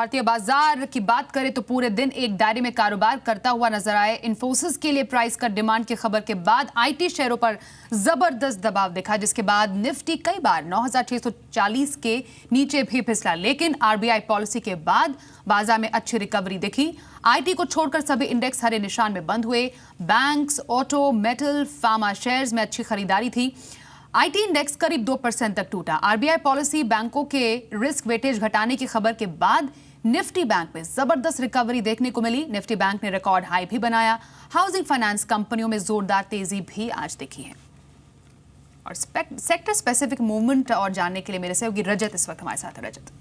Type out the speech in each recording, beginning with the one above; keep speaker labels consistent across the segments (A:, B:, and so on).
A: भारतीय बाजार की बात करें तो पूरे दिन एक दायरे में कारोबार करता हुआ नजर आए। इन्फोसिस के लिए प्राइस कट डिमांड की खबर के बाद आईटी शेयरों पर जबरदस्त दबाव दिखा, जिसके बाद निफ्टी कई बार 9640 के नीचे भी फिसला। लेकिन आरबीआई पॉलिसी के बाद बाजार में अच्छी रिकवरी दिखी। आईटी को छोड़कर सभी इंडेक्स हरे निशान में बंद हुए। Banks, auto, metal, pharma shares में अच्छी खरीदारी थी। आईटी इंडेक्स करीब 2% तक टूटा। आरबीआई पॉलिसी, बैंकों के रिस्क वेटेज घटाने की खबर के बाद निफ्टी बैंक में जबरदस्त रिकवरी देखने को मिली। निफ्टी बैंक ने रिकॉर्ड हाई भी बनाया। हाउसिंग फाइनेंस कंपनियों में जोरदार तेजी भी आज दिखी है। और सेक्टर स्पेसिफिक मूवमेंट और जानने के लिए मेरे सहयोगी रजत इस वक्त हमारे साथ है। रजत,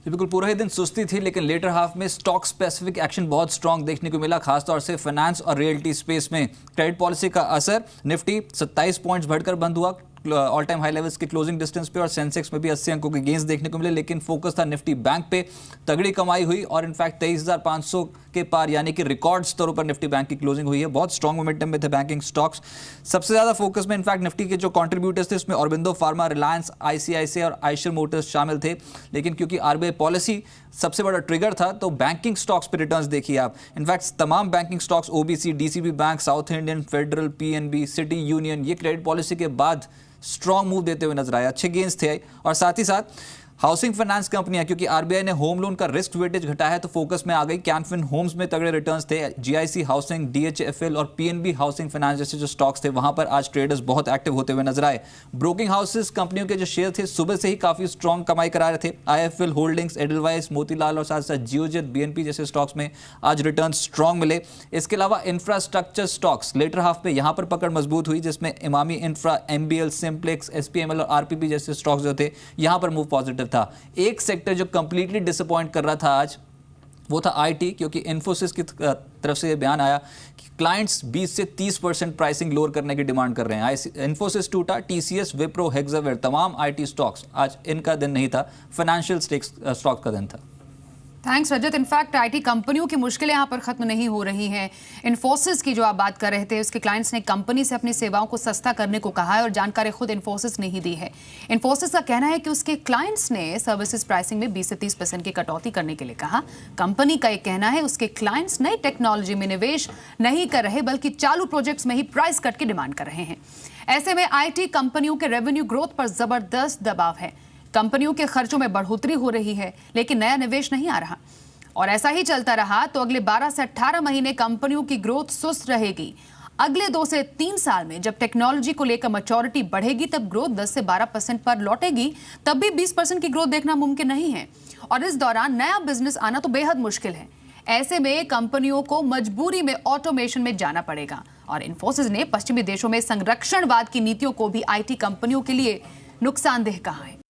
B: बिल्कुल पूरा ही दिन सुस्ती थी, लेकिन लेटर हाफ में स्टॉक स्पेसिफिक एक्शन बहुत स्ट्रांग देखने को मिला, खासतौर से फाइनेंस और रियल्टी स्पेस में क्रेडिट पॉलिसी का असर। निफ्टी 27 पॉइंट्स बढ़कर बंद हुआ ऑल टाइम हाई लेवल्स के क्लोजिंग डिस्टेंस पे, और सेंसेक्स में भी 80 अंकों के गेंस देखने को मिले। लेकिन फोकस था निफ्टी बैंक पे, तगड़ी कमाई हुई और इनफैक्ट 23,500 के पार यानी कि रिकॉर्ड स्तरों पर निफ्टी बैंक की क्लोजिंग हुई है। बहुत स्ट्रॉन्ग मोमेंटम में थे बैंकिंग स्टॉक्स। सबसे ज्यादा फोकस में इनफैक्ट निफ्टी के जो कॉन्ट्रीब्यूटर्स थे उसमें ऑरबिंदो फार्मा, रिलायंस, आईसीआईसीआई और आइशर मोटर्स शामिल थे। लेकिन क्योंकि आरबीआई पॉलिसी सबसे बड़ा ट्रिगर था, तो बैंकिंग स्टॉक्स पे रिटर्न्स देखिए आप। इनफैक्ट तमाम banking stocks, OBC, DCB bank, south Indian, federal, PNB, city union, ये क्रेडिट पॉलिसी के बाद स्ट्रॉन्ग मूव देते हुए नजर आए। अच्छे गेंस थे। और साथ ही साथ हाउसिंग फाइनेंस कंपनियां, क्योंकि आरबीआई ने होम लोन का रिस्क वेटेज घटाया है, तो फोकस में आ गई। कैनफिन होम्स में तगड़े रिटर्न्स थे। जीआईसी हाउसिंग, डीएचएफएल और पीएनबी हाउसिंग फाइनेंस जैसे जो स्टॉक्स थे, वहां पर आज ट्रेडर्स बहुत एक्टिव होते हुए नजर आए। ब्रोकिंग हाउसेस कंपनियों के जो शेयर थे सुबह से ही काफी स्ट्रॉन्ग कमाई करा रहे थे। आईएफएल होल्डिंग्स, एडलवाइस, मोतीलाल और साथ साथ जियोजेट, बीएनपी जैसे स्टॉक्स में आज रिटर्न स्ट्रॉन्ग मिले। इसके अलावा इंफ्रास्ट्रक्चर स्टॉक्स लेटर हाफ में यहां पर पकड़ मजबूत हुई, जिसमें इमामी इंफ्रा, एमबीएल, सिंप्लेक्स, एसपीएमएल और आरपीपी जैसे स्टॉक्स जो थे, यहां पर मूव पॉजिटिव था। एक सेक्टर जो कंप्लीटली डिसअपॉइंट कर रहा था आज, वो था आईटी, क्योंकि इन्फोसिस की तरफ से ये बयान आया कि क्लाइंट्स 20 से 30% प्राइसिंग लोअर करने की डिमांड कर रहे हैं। इन्फोसिस टूटा, टीसीएस, विप्रो, हेक्सावेयर, तमाम आईटी स्टॉक्स, आज इनका दिन नहीं था, फाइनेंशियल स्टॉक्स का दिन था।
A: Thanks Rajat. इनफैक्ट आईटी कंपनियों की मुश्किलें यहाँ पर खत्म नहीं हो रही हैं। इन्फोसिस की जो आप बात कर रहे थे, उसके क्लाइंट्स ने कंपनी से अपनी सेवाओं को सस्ता करने को कहा है, और जानकारी खुद इन्फोसिस ने ही दी है। इन्फोसिस का कहना है कि उसके क्लाइंट्स ने सर्विसेज प्राइसिंग में 20 से 30% की कटौती करने के लिए कहा। कंपनी का एक कहना है उसके क्लाइंट्स नई टेक्नोलॉजी में निवेश नहीं कर रहे, बल्कि चालू प्रोजेक्ट्स में ही प्राइस कट की डिमांड कर रहे हैं। ऐसे में आईटी कंपनियों के रेवेन्यू ग्रोथ पर जबरदस्त दबाव है। कंपनियों के खर्चों में बढ़ोतरी हो रही है, लेकिन नया निवेश नहीं आ रहा। और ऐसा ही चलता रहा तो अगले 12 से 18 महीने कंपनियों की ग्रोथ सुस्त रहेगी। अगले 2 से 3 साल में जब टेक्नोलॉजी को लेकर मैच्योरिटी बढ़ेगी, तब ग्रोथ 10 से 12% पर लौटेगी। तब भी 20% की ग्रोथ देखना मुमकिन नहीं है, और इस दौरान नया बिजनेस आना तो बेहद मुश्किल है। ऐसे में कंपनियों को मजबूरी में ऑटोमेशन में जाना पड़ेगा। और इन्फोसिस ने पश्चिमी देशों में संरक्षणवाद की नीतियों को भी आईटी कंपनियों के लिए नुकसानदेह कहा है।